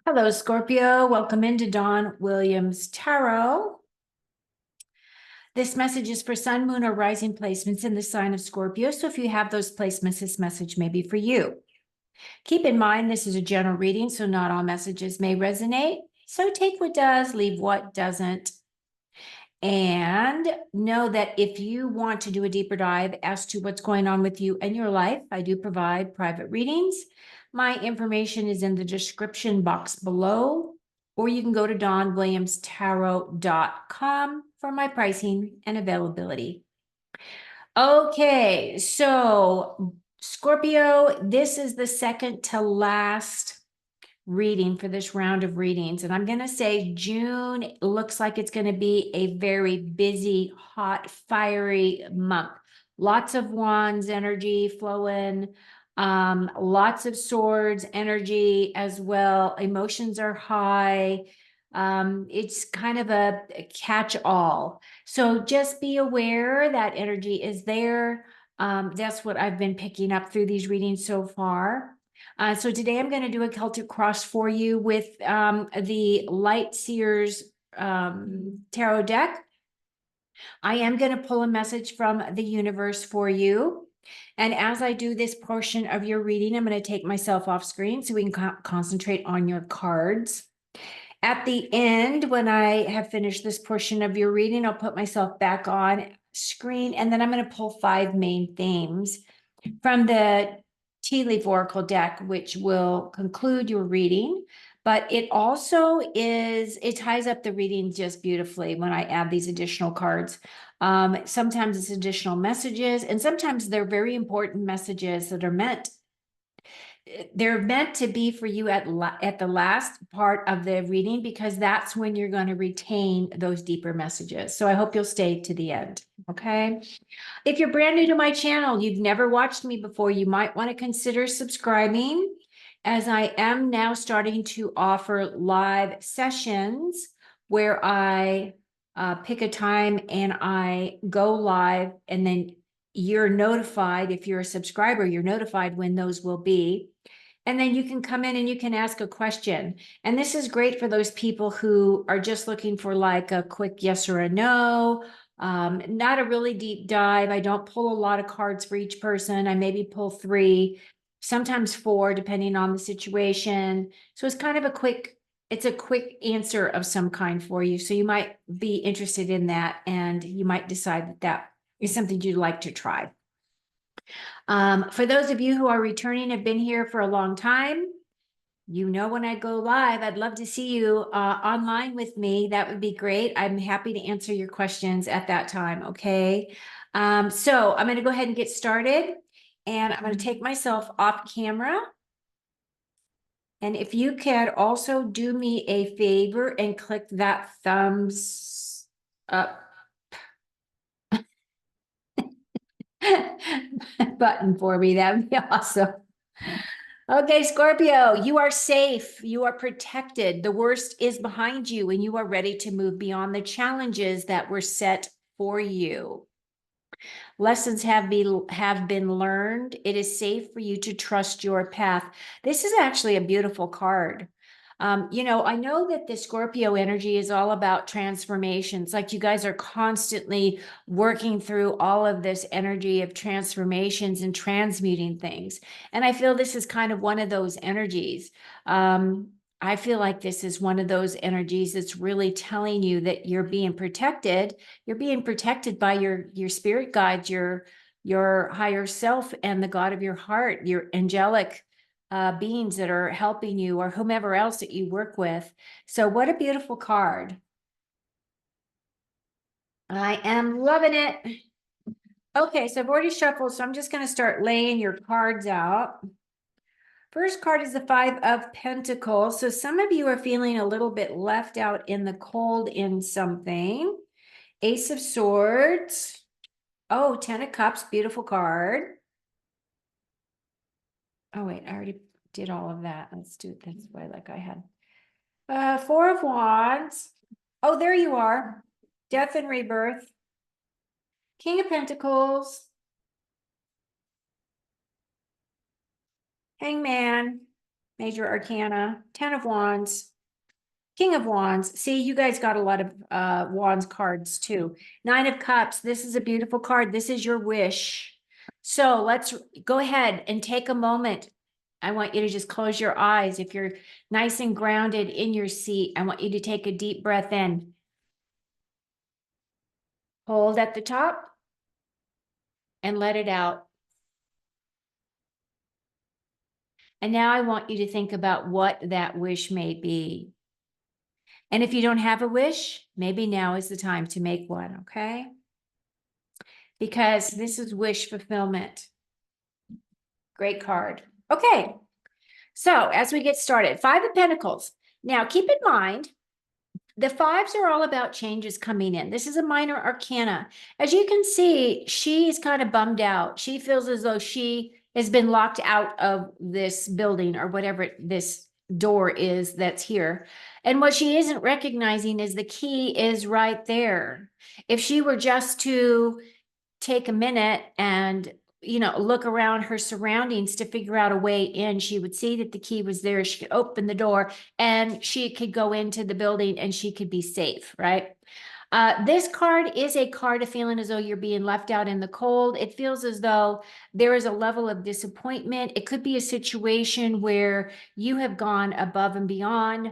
Hello, Scorpio. Welcome into Dawn Williams Tarot. This message is for sun, moon, or rising placements in the sign of Scorpio. So if you have those placements, this message may be for you. Keep in mind, this is a general reading, so not all messages may resonate. So take what does, leave what doesn't. And know that if you want to do a deeper dive as to what's going on with you and your life, I do provide private readings. My information is in the description box below, or you can go to dawnwilliamstarot.com for my pricing and availability. Okay, so Scorpio, this is the second to last reading for this round of readings. And I'm going to say June looks like it's going to be a very busy, hot, fiery month. Lots of wands energy flowing, lots of swords energy as well. Emotions are high. It's kind of a catch-all. So just be aware that energy is there. That's what I've been picking up through these readings so far. So today I'm going to do a Celtic cross for you with the Light Seers tarot deck. I am going to pull a message from the universe for you. And as I do this portion of your reading, I'm going to take myself off screen so we can concentrate on your cards. At the end, when I have finished this portion of your reading, I'll put myself back on screen, and then I'm going to pull 5 main themes from the Tea Leaf Oracle deck, which will conclude your reading. But it also it ties up the reading just beautifully when I add these additional cards. Sometimes it's additional messages, and sometimes they're very important messages that are meant to be for you at the last part of the reading, because that's when you're going to retain those deeper messages. So I hope you'll stay to the end. Okay. If you're brand new to my channel, you've never watched me before, you might want to consider subscribing, as I am now starting to offer live sessions where I pick a time and I go live, and then you're notified. If you're a subscriber, you're notified when those will be. And then you can come in and you can ask a question. And this is great for those people who are just looking for like a quick yes or a no, not a really deep dive. I don't pull a lot of cards for each person. I maybe pull 3, sometimes 4, depending on the situation. So it's kind of it's a quick answer of some kind for you. So you might be interested in that, and you might decide that that is something you'd like to try. For those of you who are returning, have been here for a long time, you know, when I go live, I'd love to see you online with me. That would be great. I'm happy to answer your questions at that time. Okay. So I'm going to go ahead and get started, and I'm going to take myself off camera. And if you could also do me a favor and click that thumbs up button for me, that would be awesome. Okay, Scorpio, you are safe. You are protected. The worst is behind you, and you are ready to move beyond the challenges that were set for you. Lessons have been learned. It is safe for you to trust your path. This is actually a beautiful card. You know, I know that the Scorpio energy is all about transformations. Like, you guys are constantly working through all of this energy of transformations and transmuting things. And I feel this is kind of one of those energies. I feel like this is one of those energies that's really telling you that you're being protected. You're being protected by your spirit guides, your higher self, and the God of your heart, your angelic beings that are helping you, or whomever else that you work with. So what a beautiful card. I am loving it. Okay, so I've already shuffled, so I'm just going to start laying your cards out. First card is the 5 of Pentacles. So some of you are feeling a little bit left out in the cold in something. Ace of Swords. Oh, 10 of Cups, beautiful card. Oh, wait, I already did all of that. Let's do it this way like I had. 4 of Wands. Oh, there you are. Death and Rebirth. King of Pentacles. Hangman. Major Arcana, 10 of Wands, King of Wands. See, you guys got a lot of Wands cards too. 9 of Cups. This is a beautiful card. This is your wish. So let's go ahead and take a moment. I want you to just close your eyes. If you're nice and grounded in your seat, I want you to take a deep breath in. Hold at the top and let it out. And now I want you to think about what that wish may be. And if you don't have a wish, maybe now is the time to make one, okay? Because this is wish fulfillment. Great card. Okay, so as we get started, 5 of Pentacles. Now, keep in mind, the 5s are all about changes coming in. This is a minor arcana. As you can see, she's kind of bummed out. She feels as though she has been locked out of this building or whatever this door is that's here. And what she isn't recognizing is the key is right there. If she were just to take a minute and look around her surroundings to figure out a way in, she would see that the key was there. She could open the door and she could go into the building and she could be safe, right? This card is a card of feeling as though you're being left out in the cold. It feels as though there is a level of disappointment. It could be a situation where you have gone above and beyond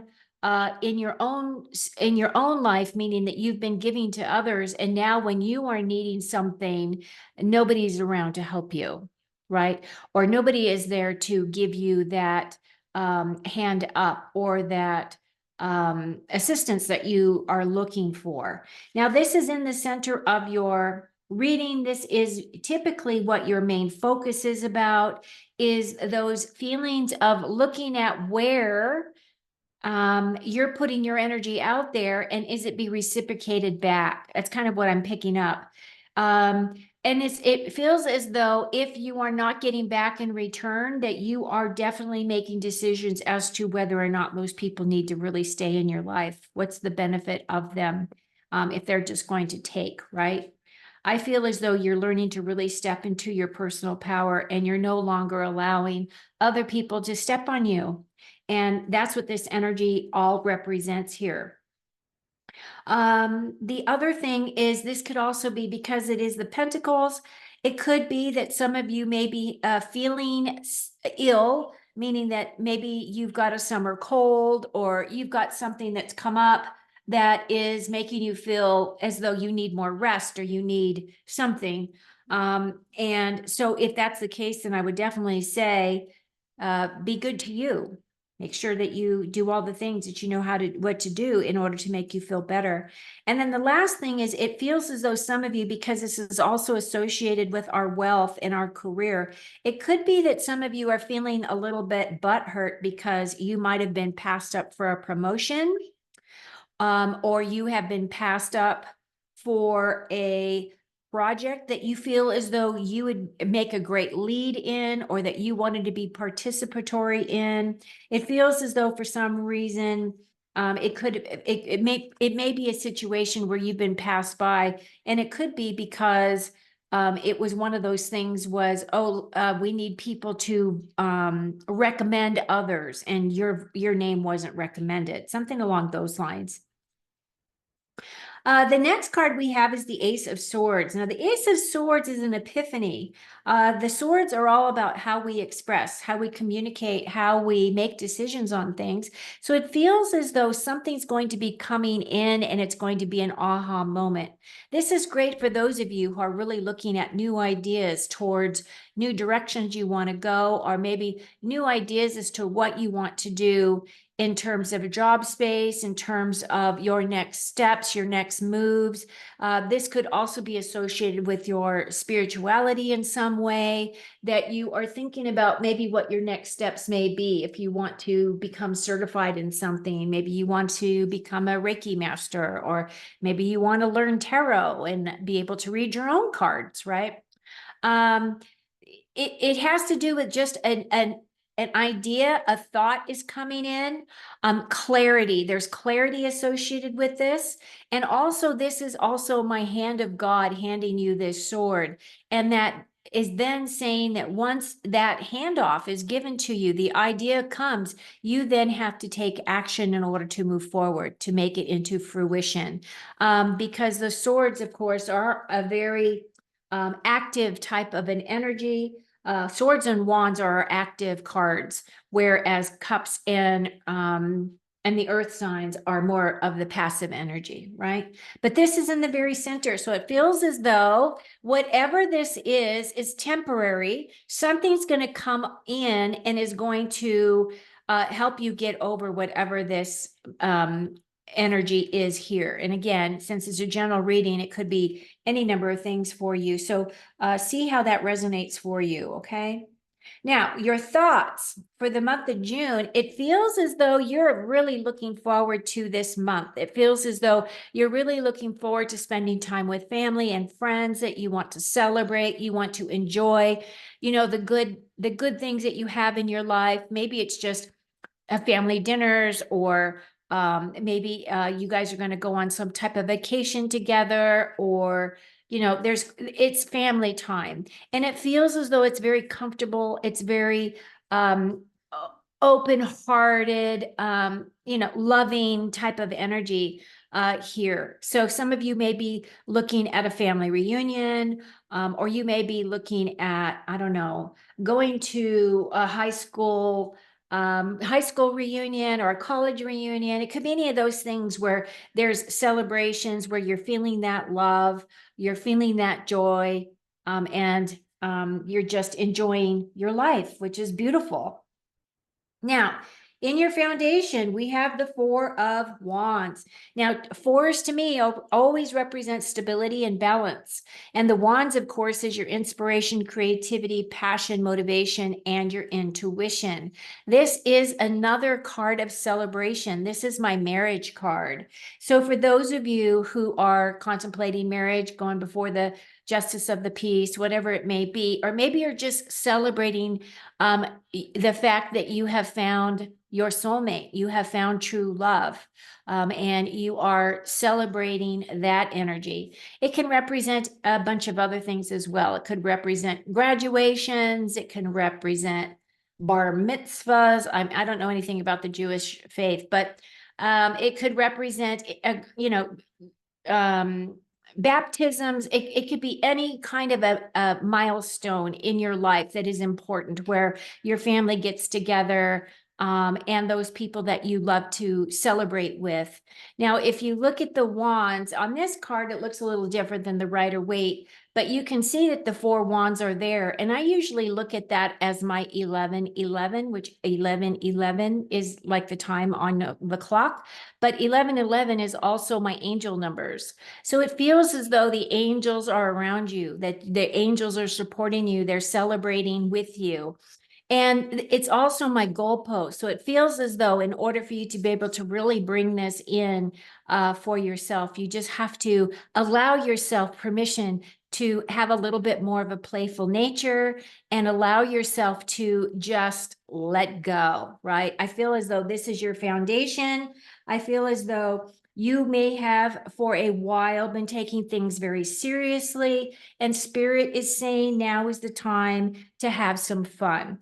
in your own life, meaning that you've been giving to others, and now when you are needing something, nobody's around to help you, right? Or nobody is there to give you that hand up or that assistance that you are looking for. Now, this is in the center of your reading. This is typically what your main focus is about, is those feelings of looking at where you're putting your energy out there and is it be reciprocated back? That's kind of what I'm picking up. And it feels as though if you are not getting back in return, that you are definitely making decisions as to whether or not those people need to really stay in your life. What's the benefit of them if they're just going to take, right? I feel as though you're learning to really step into your personal power and you're no longer allowing other people to step on you. And that's what this energy all represents here. The other thing is this could also be, because it is the Pentacles, it could be that some of you may be feeling ill, meaning that maybe you've got a summer cold or you've got something that's come up that is making you feel as though you need more rest or you need something. And so if that's the case, then I would definitely say, be good to you. Make sure that you do all the things that you know what to do in order to make you feel better. And then the last thing is, it feels as though some of you, because this is also associated with our wealth and our career, it could be that some of you are feeling a little bit butthurt because you might have been passed up for a promotion, or you have been passed up for a project that you feel as though you would make a great lead in, or that you wanted to be participatory in. It feels as though for some reason it may be a situation where you've been passed by, and it could be because it was one of those things was, we need people to recommend others, and your name wasn't recommended, something along those lines. The next card we have is the Ace of Swords. Now, the Ace of Swords is an epiphany. The swords are all about how we express, how we communicate, how we make decisions on things. So it feels as though something's going to be coming in and it's going to be an aha moment. This is great for those of you who are really looking at new ideas towards new directions you want to go, or maybe new ideas as to what you want to do in terms of a job space, in terms of your next steps, your next moves. This could also be associated with your spirituality in some way, that you are thinking about maybe what your next steps may be. If you want to become certified in something, maybe you want to become a Reiki master, or maybe you want to learn tarot and be able to read your own cards, right? It has to do with just an idea, a thought is coming in, clarity. There's clarity associated with this. And also, this is also my hand of God handing you this sword. And that is then saying that once that handoff is given to you, the idea comes, you then have to take action in order to move forward, to make it into fruition. Because the swords, of course, are a very active type of an energy. Swords and wands are active cards, whereas cups and the earth signs are more of the passive energy, right? But this is in the very center. So it feels as though whatever this is temporary. Something's going to come in and is going to help you get over whatever this energy is here. And again, since it's a general reading, it could be any number of things for you. So see how that resonates for you, okay? Now, your thoughts for the month of June, it feels as though you're really looking forward to this month. It feels as though you're really looking forward to spending time with family and friends that you want to celebrate, you want to enjoy, the good things that you have in your life. Maybe it's just family dinners, or maybe you guys are going to go on some type of vacation together, or it's family time, and it feels as though it's very comfortable. It's very open-hearted, loving type of energy here. So some of you may be looking at a family reunion, or you may be looking at, I don't know, going to a high school reunion or a college reunion. It could be any of those things where there's celebrations, where you're feeling that love, you're feeling that joy, and you're just enjoying your life, which is beautiful. Now, in your foundation, we have the Four of Wands. Now, fours to me always represent stability and balance. And the wands, of course, is your inspiration, creativity, passion, motivation, and your intuition. This is another card of celebration. This is my marriage card. So for those of you who are contemplating marriage, going before the justice of the peace, whatever it may be, or maybe you're just celebrating the fact that you have found your soulmate, you have found true love, and you are celebrating that energy. It can represent a bunch of other things as well. It could represent graduations. It can represent bar mitzvahs. I don't know anything about the Jewish faith, but it could represent, baptisms. It could be any kind of a milestone in your life that is important, where your family gets together, and those people that you love to celebrate with. Now, if you look at the wands on this card, it looks a little different than the Rider-Waite, but you can see that the four wands are there. And I usually look at that as my 1111, which 1111 is like the time on the clock, but 1111 is also my angel numbers. So it feels as though the angels are around you, that the angels are supporting you, they're celebrating with you. And it's also my goalpost. So it feels as though in order for you to be able to really bring this in for yourself, you just have to allow yourself permission to have a little bit more of a playful nature, and allow yourself to just let go, right? I feel as though this is your foundation. I feel as though you may have for a while been taking things very seriously, and Spirit is saying now is the time to have some fun,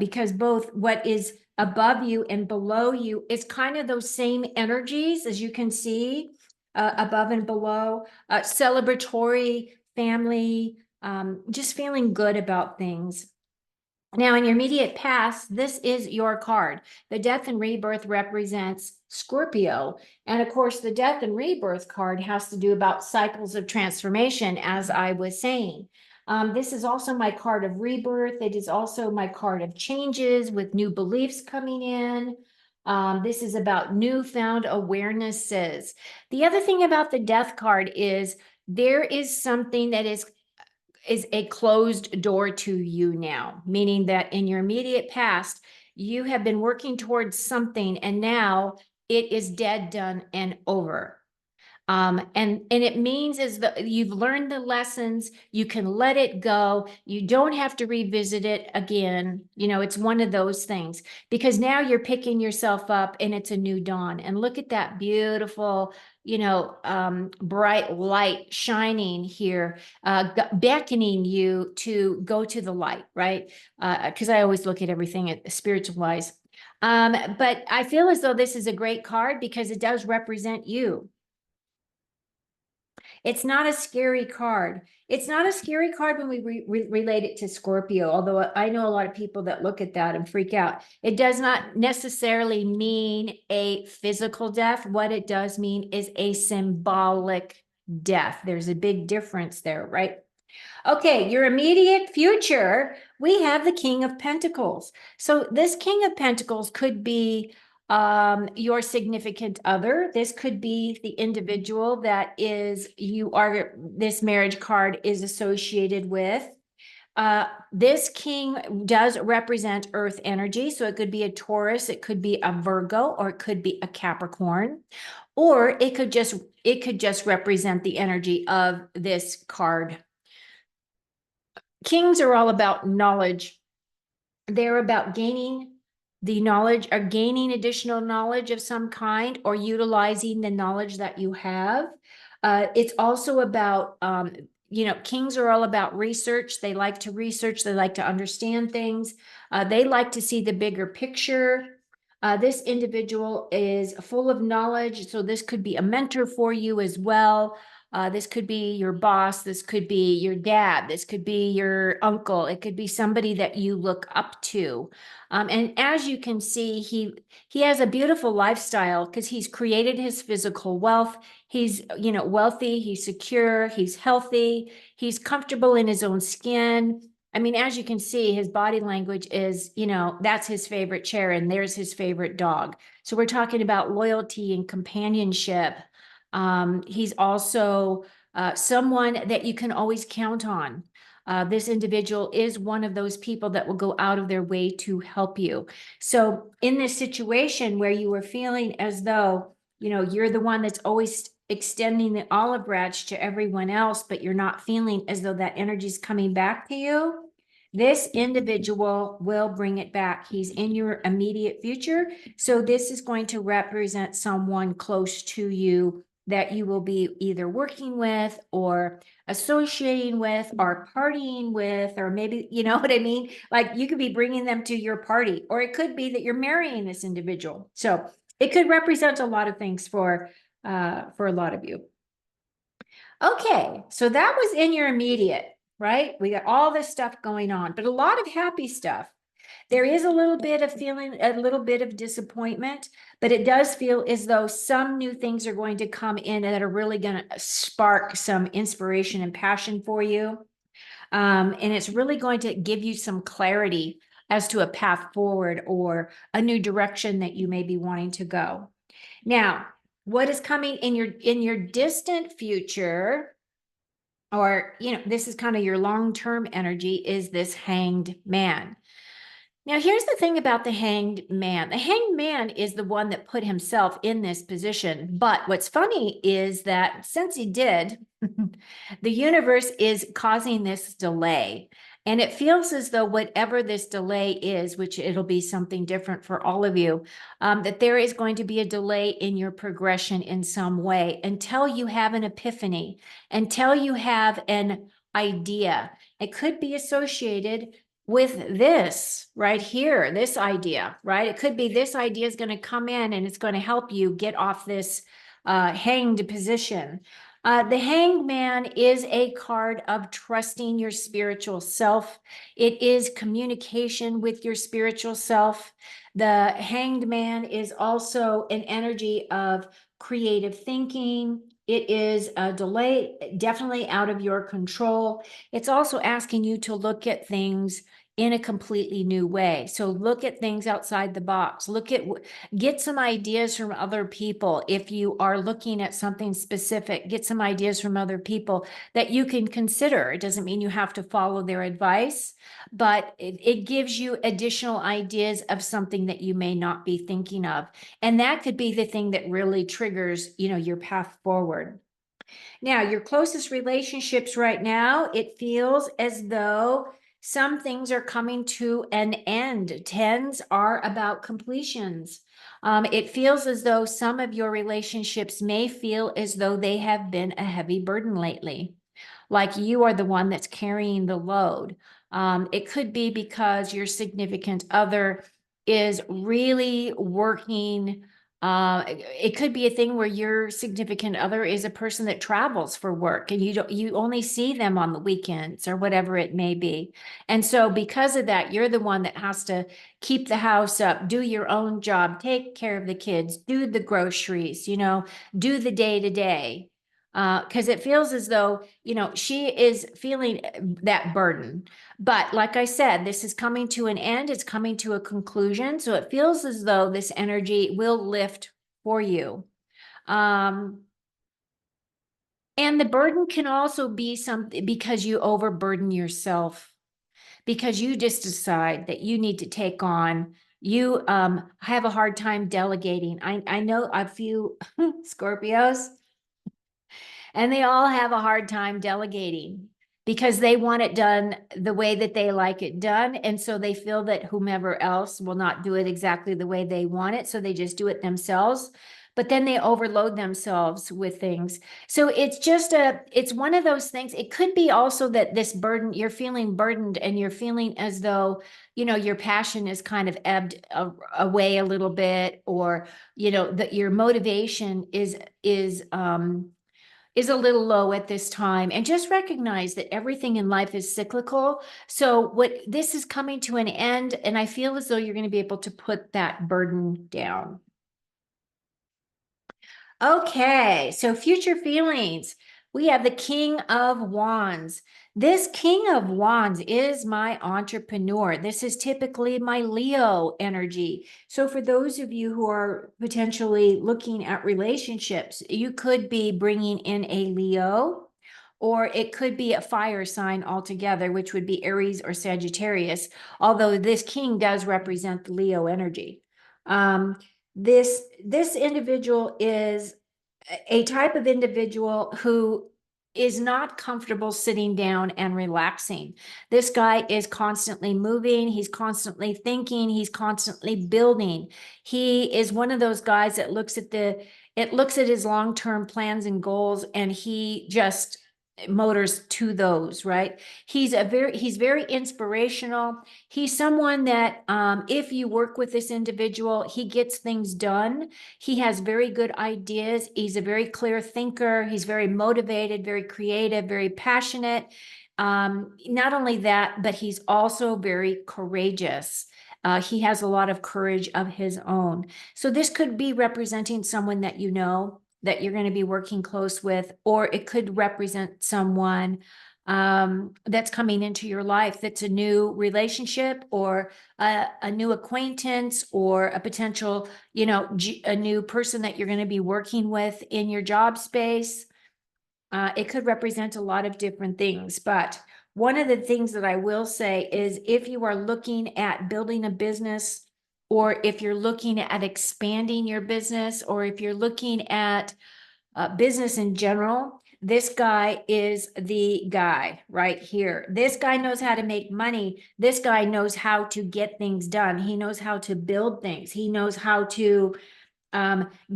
because both what is above you and below you is kind of those same energies, as you can see, above and below, celebratory, family, just feeling good about things. Now, in your immediate past, this is your card. The death and rebirth represents Scorpio. And of course, the death and rebirth card has to do about cycles of transformation, as I was saying. This is also my card of rebirth. It is also my card of changes with new beliefs coming in. This is about newfound awarenesses. The other thing about the death card is there is something that is a closed door to you now, meaning that in your immediate past, you have been working towards something, and now it is dead, done, and over. And it means is that you've learned the lessons, you can let it go, you don't have to revisit it again. It's one of those things, because now you're picking yourself up and it's a new dawn. And look at that beautiful, bright light shining here, beckoning you to go to the light, right? Because I always look at everything at spiritual wise. But I feel as though this is a great card because it does represent you. It's not a scary card. It's not a scary card when we relate it to Scorpio, although I know a lot of people that look at that and freak out. It does not necessarily mean a physical death. What it does mean is a symbolic death. There's a big difference there, right? Okay, your immediate future, we have the King of Pentacles. So this King of Pentacles could be your significant other. This could be the individual that this marriage card is associated with. This king does represent earth energy. So it could be a Taurus, it could be a Virgo, or it could be a Capricorn, or it could just represent the energy of this card. Kings are all about knowledge. They're about gaining the knowledge or gaining additional knowledge of some kind or utilizing the knowledge that you have. It's also about, kings are all about research. They like to research. They like to understand things. They like to see the bigger picture. This individual is full of knowledge. So this could be a mentor for you as well. This could be your boss. This could be your dad. This could be your uncle. It could be somebody that you look up to. And as you can see, he has a beautiful lifestyle because he's created his physical wealth. He's, wealthy, he's secure, he's healthy, he's comfortable in his own skin. I mean, as you can see, his body language is, that's his favorite chair and there's his favorite dog. So we're talking about loyalty and companionship. He's also someone that you can always count on. This individual is one of those people that will go out of their way to help you. So in this situation where you were feeling as though, you're the one that's always extending the olive branch to everyone else, but you're not feeling as though that energy is coming back to you, this individual will bring it back. He's in your immediate future. So this is going to represent someone close to you that you will be either working with or associating with or partying with, or maybe, you know what I mean? Like you could be bringing them to your party, or it could be that you're marrying this individual. So it could represent a lot of things for a lot of you. Okay, so that was in your immediate, right? We got all this stuff going on, but a lot of happy stuff. There is a little bit of feeling, a little bit of disappointment, but it does feel as though some new things are going to come in that are really going to spark some inspiration and passion for you. And it's really going to give you some clarity as to a path forward or a new direction that you may be wanting to go. Now, what is coming in your distant future, or, this is kind of your long-term energy, is this hanged man. Now, here's the thing about the hanged man. The hanged man is the one that put himself in this position. But what's funny is that since he did, the universe is causing this delay. And it feels as though whatever this delay is, which it'll be something different for all of you, that there is going to be a delay in your progression in some way until you have an epiphany, until you have an idea. It could be associated with this right here, this idea, right? It could be this idea is going to come in and it's going to help you get off this hanged position. The hanged man is a card of trusting your spiritual self. It is communication with your spiritual self. The hanged man is also an energy of creative thinking. It is a delay, definitely out of your control. It's also asking you to look at things in a completely new way. So look at things outside the box. Get some ideas from other people. If you are looking at something specific, get some ideas from other people that you can consider. It doesn't mean you have to follow their advice, but it gives you additional ideas of something that you may not be thinking of. And that could be the thing that really triggers, your path forward. Now, your closest relationships right now, it feels as though Some things are coming to an end. Tens are about completions. It feels as though some of your relationships may feel as though they have been a heavy burden lately, like you are the one that's carrying the load. It could be because your significant other is really working. It could be a thing where your significant other is a person that travels for work and you only see them on the weekends or whatever it may be. And so because of that, you're the one that has to keep the house up, do your own job, take care of the kids, do the groceries, do the day to day. Because it feels as though, she is feeling that burden. But like I said, this is coming to an end. It's coming to a conclusion. So it feels as though this energy will lift for you. And the burden can also be something because you overburden yourself, because you just decide that you need to take on. You have a hard time delegating. I know a few Scorpios, and they all have a hard time delegating because they want it done the way that they like it done. And so they feel that whomever else will not do it exactly the way they want it. So they just do it themselves. But then they overload themselves with things. So it's one of those things. It could be also that this burden, you're feeling burdened and you're feeling as though, your passion is kind of ebbed away a little bit, or, that your motivation is a little low at this time. And just recognize that everything in life is cyclical. So what this is coming to an end, and I feel as though you're going to be able to put that burden down. Okay, so future feelings. We have the King of Wands. This King of Wands is my entrepreneur. This is typically my Leo energy. So for those of you who are potentially looking at relationships, you could be bringing in a Leo, or it could be a fire sign altogether, which would be Aries or Sagittarius, although this king does represent the Leo energy. This individual is a type of individual who is not comfortable sitting down and relaxing. This guy is constantly moving, he's constantly thinking, he's constantly building. He is one of those guys that looks at his long-term plans and goals, and he just motors to those, right? He's very inspirational. He's someone that if you work with this individual, he gets things done. He has very good ideas. He's a very clear thinker. He's very motivated, very creative, very passionate. Not only that, but he's also very courageous. He has a lot of courage of his own. So this could be representing someone that that you're going to be working close with, or it could represent someone that's coming into your life that's a new relationship, or a new acquaintance, or a potential, a new person that you're going to be working with in your job space. It could represent a lot of different things, but one of the things that I will say is if you are looking at building a business, or if you're looking at expanding your business, or if you're looking at business in general, this guy is the guy right here. This guy knows how to make money. This guy knows how to get things done. He knows how to build things. He knows how to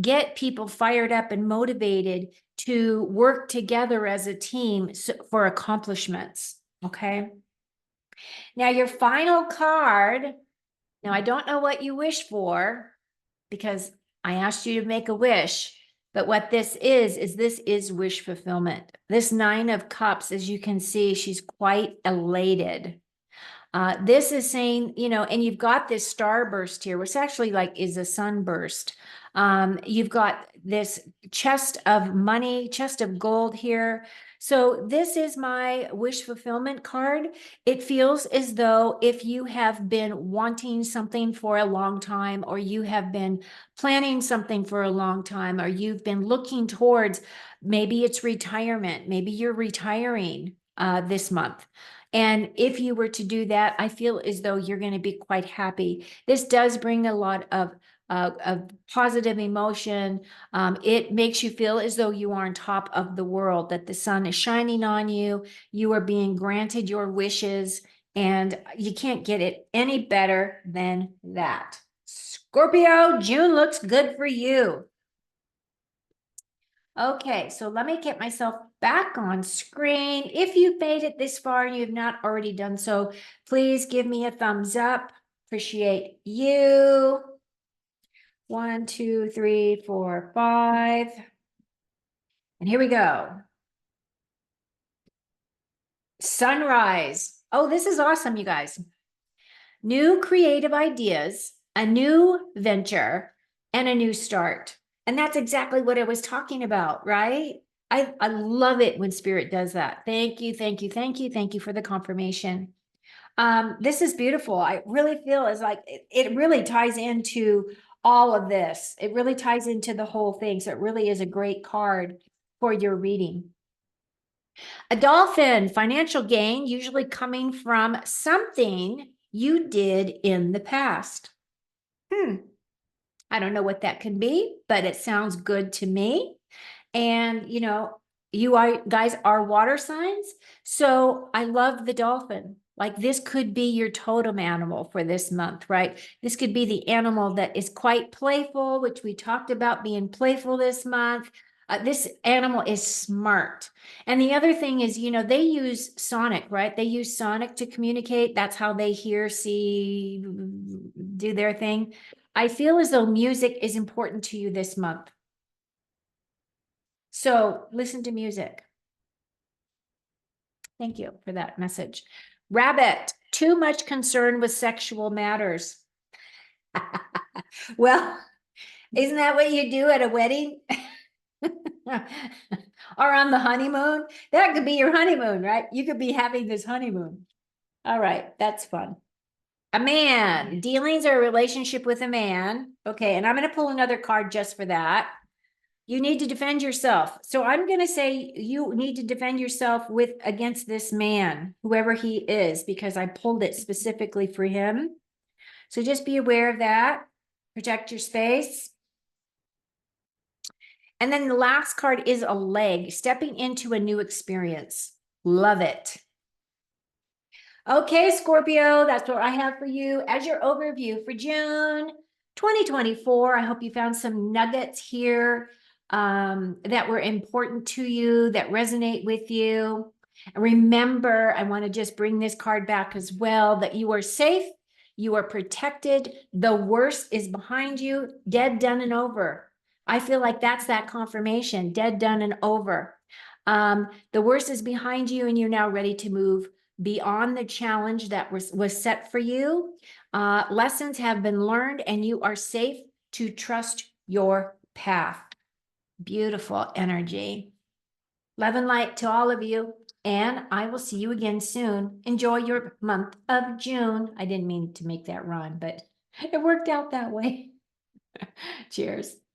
get people fired up and motivated to work together as a team for accomplishments. Okay. Now, your final card. Now, I don't know what you wish for because I asked you to make a wish. But what this is wish fulfillment. This Nine of Cups, as you can see, she's quite elated. This is saying, and you've got this starburst here, which actually is a sunburst. You've got this chest of money, chest of gold here. So this is my wish fulfillment card. It feels as though if you have been wanting something for a long time, or you have been planning something for a long time, or you've been looking towards, maybe it's retirement, maybe you're retiring this month. And if you were to do that, I feel as though you're going to be quite happy. This does bring a lot of positive emotion. It makes you feel as though you are on top of the world, that the sun is shining on you. You are being granted your wishes. And you can't get it any better than that. Scorpio, June looks good for you. Okay, so let me get myself back on screen. If you've made it this far and you've not already done so, please give me a thumbs up. Appreciate you. 1, 2, 3, 4, 5. And here we go. Sunrise. Oh, this is awesome, you guys. New creative ideas, a new venture, and a new start. And that's exactly what I was talking about, right? I love it when spirit does that. Thank you, thank you, thank you, thank you for the confirmation. This is beautiful. I really feel as like it really ties into all of this. It really ties into the whole thing. So it really is a great card for your reading. A dolphin, financial gain, usually coming from something you did in the past. I don't know what that can be, but it sounds good to me. And, you guys are water signs. So I love the dolphin. Like this could be your totem animal for this month, right? This could be the animal that is quite playful, which we talked about being playful this month. This animal is smart. And the other thing is, they use sonic, right? They use sonic to communicate. That's how they hear, see, do their thing. I feel as though music is important to you this month. So listen to music. Thank you for that message. Rabbit, too much concern with sexual matters. Well, isn't that what you do at a wedding? Or on the honeymoon? That could be your honeymoon, right? You could be having this honeymoon. All right, that's fun. A man, dealings or a relationship with a man. Okay, and I'm going to pull another card just for that. You need to defend yourself. So I'm going to say you need to defend yourself against this man, whoever he is, because I pulled it specifically for him. So just be aware of that. Protect your space. And then the last card is a leg, stepping into a new experience. Love it. Okay, Scorpio, that's what I have for you as your overview for June 2024. I hope you found some nuggets here that were important to you, that resonate with you. And remember, I want to just bring this card back as well, that you are safe, you are protected, the worst is behind you, dead, done, and over. I feel like that's that confirmation, dead, done, and over. The worst is behind you, and you're now ready to move beyond the challenge that was set for you. Lessons have been learned, and you are safe to trust your path. Beautiful energy. Love and light to all of you, and I will see you again soon. Enjoy your month of June. I didn't mean to make that rhyme, but it worked out that way. Cheers.